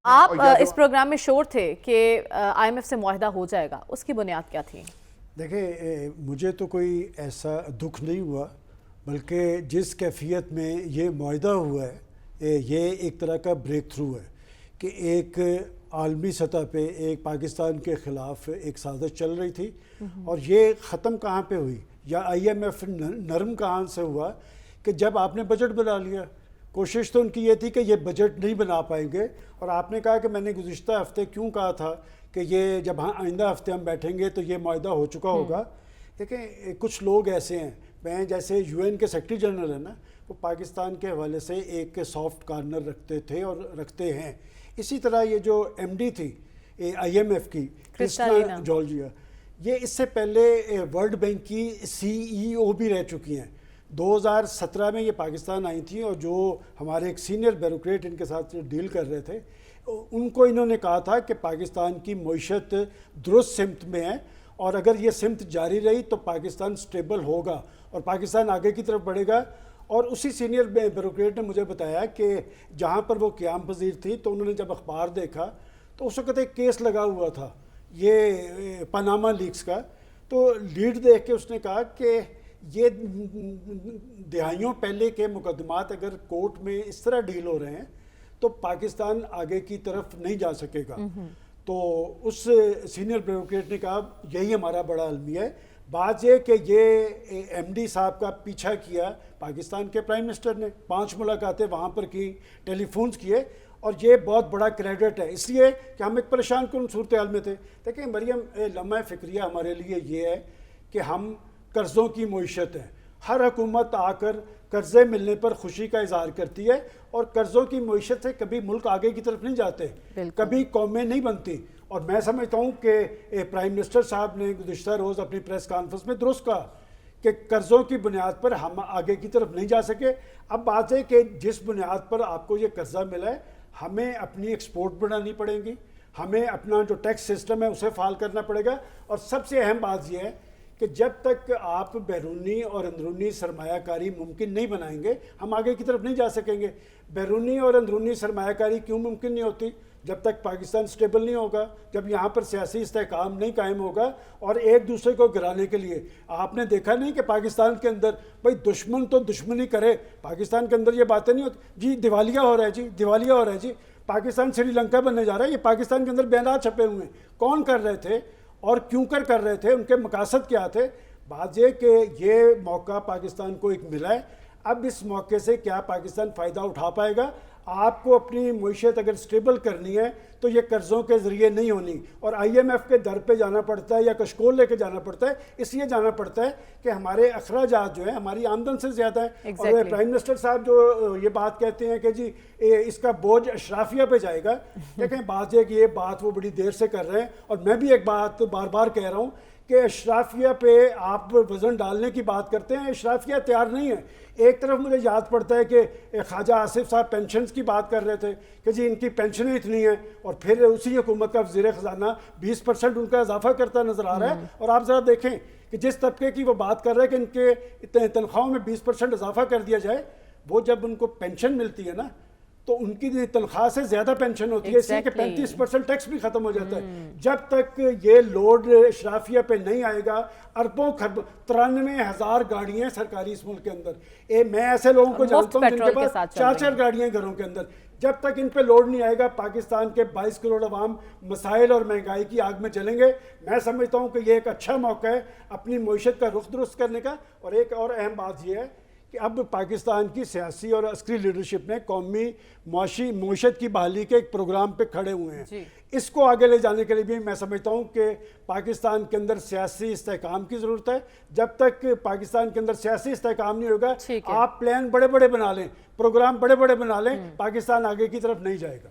آپ اس پروگرام میں شور تھے کہ آئی ایم ایف سے معاہدہ ہو جائے گا، اس کی بنیاد کیا تھی؟ دیکھیں، مجھے تو کوئی ایسا دکھ نہیں ہوا، بلکہ جس کیفیت میں یہ معاہدہ ہوا ہے یہ ایک طرح کا بریک تھرو ہے کہ ایک عالمی سطح پہ ایک پاکستان کے خلاف ایک سازش چل رہی تھی، اور یہ ختم کہاں پہ ہوئی یا آئی ایم ایف نرم کہاں سے ہوا کہ جب آپ نے بجٹ بنا لیا۔ کوشش تو ان کی یہ تھی کہ یہ بجٹ نہیں بنا پائیں گے، اور آپ نے کہا کہ میں نے گزشتہ ہفتے کیوں کہا تھا کہ یہ جب آئندہ ہفتے ہم بیٹھیں گے تو یہ معاہدہ ہو چکا ہوگا۔ دیکھیں، کچھ لوگ ایسے ہیں، میں جیسے یو این کے سیکرٹری جنرل ہیں نا، وہ پاکستان کے حوالے سے ایک سافٹ کارنر رکھتے تھے اور رکھتے ہیں۔ اسی طرح یہ جو ایم ڈی تھی آئی ایم ایف کی، کرسٹینا جارجیا، یہ اس سے پہلے ورلڈ بینک کی سی ای او بھی رہ چکی ہیں۔ 2017 میں یہ پاکستان آئی تھیں، اور جو ہمارے ایک سینئر بیوروکریٹ ان کے ساتھ ڈیل کر رہے تھے، ان کو انہوں نے کہا تھا کہ پاکستان کی معیشت درست سمت میں ہے، اور اگر یہ سمت جاری رہی تو پاکستان سٹیبل ہوگا اور پاکستان آگے کی طرف بڑھے گا۔ اور اسی سینئر بیوروکریٹ نے مجھے بتایا کہ جہاں پر وہ قیام پذیر تھی تو انہوں نے جب اخبار دیکھا تو اس وقت ایک کیس لگا ہوا تھا یہ پاناما لیکس کا، تو لیڈ دیکھ کے اس نے کہا کہ یہ دہائیوں پہلے کے مقدمات اگر کورٹ میں اس طرح ڈیل ہو رہے ہیں تو پاکستان آگے کی طرف نہیں جا سکے گا۔ تو اس سینئر بیوروکریٹ نے کہا یہی ہمارا بڑا المیہ ہے۔ بات یہ کہ یہ ایم ڈی صاحب کا پیچھا کیا پاکستان کے پرائم منسٹر نے، 5 ملاقاتیں وہاں پر کی، ٹیلی فونز کیے، اور یہ بہت بڑا کریڈٹ ہے اس لیے کہ ہم ایک پریشان کن صورتحال میں تھے۔ دیکھیں مریم، لمحہ فکریہ ہمارے لیے یہ ہے کہ ہم قرضوں کی معیشت ہے۔ ہر حکومت آ کر قرضے ملنے پر خوشی کا اظہار کرتی ہے، اور قرضوں کی معیشت سے کبھی ملک آگے کی طرف نہیں جاتے، کبھی قومیں نہیں بنتی۔ اور میں سمجھتا ہوں کہ پرائم منسٹر صاحب نے گزشتہ روز اپنی پریس کانفرنس میں درست کہا کہ قرضوں کی بنیاد پر ہم آگے کی طرف نہیں جا سکے۔ اب بات ہے کہ جس بنیاد پر آپ کو یہ قرضہ ملا ہے، ہمیں اپنی ایکسپورٹ بڑھانی پڑے گی، ہمیں اپنا جو ٹیکس سسٹم ہے اسے فعال کرنا پڑے گا، اور سب سے اہم بات یہ ہے کہ جب تک آپ بیرونی اور اندرونی سرمایہ کاری ممکن نہیں بنائیں گے ہم آگے کی طرف نہیں جا سکیں گے۔ بیرونی اور اندرونی سرمایہ کاری کیوں ممکن نہیں ہوتی؟ جب تک پاکستان سٹیبل نہیں ہوگا، جب یہاں پر سیاسی استحکام نہیں قائم ہوگا، اور ایک دوسرے کو گرانے کے لیے آپ نے دیکھا نہیں کہ پاکستان کے اندر بھائی دشمن تو دشمنی کرے، پاکستان کے اندر یہ باتیں نہیں ہوتی، جی دیوالیہ ہو رہا ہے، جی دیوالیہ ہو رہا ہے، جی پاکستان سری لنکا بننے جا رہا ہے، یہ پاکستان کے اندر بیانات چھپے ہوئے ہیں، کون کر رہے تھے اور کیوں کر رہے تھے، ان کے مقاصد کیا تھے؟ بات یہ کہ یہ موقع پاکستان کو ایک ملا ہے، اب اس موقع سے کیا پاکستان فائدہ اٹھا پائے گا؟ آپ کو اپنی معیشت اگر سٹیبل کرنی ہے تو یہ قرضوں کے ذریعے نہیں ہونی، اور آئی ایم ایف کے در پہ جانا پڑتا ہے یا کشکول لے کے جانا پڑتا ہے، اس لیے جانا پڑتا ہے کہ ہمارے اخراجات جو ہیں ہماری آمدن سے زیادہ ہیں۔ اور پرائم منسٹر صاحب جو یہ بات کہتے ہیں کہ جی اس کا بوجھ اشرافیہ پہ جائے گا، دیکھیں بات یہ کہ یہ بات وہ بڑی دیر سے کر رہے ہیں، اور میں بھی ایک بات بار بار کہہ رہا ہوں کہ اشرافیہ پہ آپ وزن ڈالنے کی بات کرتے ہیں، اشرافیہ تیار نہیں ہے۔ ایک طرف مجھے یاد پڑتا ہے کہ خواجہ آصف صاحب پینشنز کی بات کر رہے تھے کہ جی ان کی پینشنیں اتنی ہیں، اور پھر اسی حکومت کا وزیر خزانہ 20% ان کا اضافہ کرتا نظر آ رہا ہے۔ اور آپ ذرا دیکھیں کہ جس طبقے کی وہ بات کر رہے ہیں کہ ان کے تنخواہوں میں 20% اضافہ کر دیا جائے، وہ جب ان کو پینشن ملتی ہے نا تو ان کی تنخواہ سے زیادہ پینشن ہوتی ہے، اس لیے کہ 35% ٹیکس بھی ختم ہو جاتا ہے۔ جب تک یہ لوڈ اشرافیہ پہ نہیں آئے گا، اربوں خربوں 93,000 گاڑیاں سرکاری اس ملک کے اندر، میں ایسے لوگوں کو جانتا ہوں جن کے پاس 4 گاڑیاں گھروں کے اندر، جب تک ان پہ لوڈ نہیں آئے گا پاکستان کے 22 کروڑ عوام مسائل اور مہنگائی کی آگ میں جلیں گے۔ میں سمجھتا ہوں کہ یہ ایک اچھا موقع ہے اپنی معیشت کا رخ درست کرنے کا۔ اور ایک اور اہم بات یہ ہے کہ اب پاکستان کی سیاسی اور عسکری لیڈرشپ نے قومی معیشت کی بحالی کے ایک پروگرام پہ کھڑے ہوئے ہیں۔ اس کو آگے لے جانے کے لیے بھی میں سمجھتا ہوں کہ پاکستان کے اندر سیاسی استحکام کی ضرورت ہے۔ جب تک پاکستان کے اندر سیاسی استحکام نہیں ہوگا، آپ پلان بڑے بڑے بنا لیں، پروگرام بڑے بڑے بنا لیں، پاکستان آگے کی طرف نہیں جائے گا۔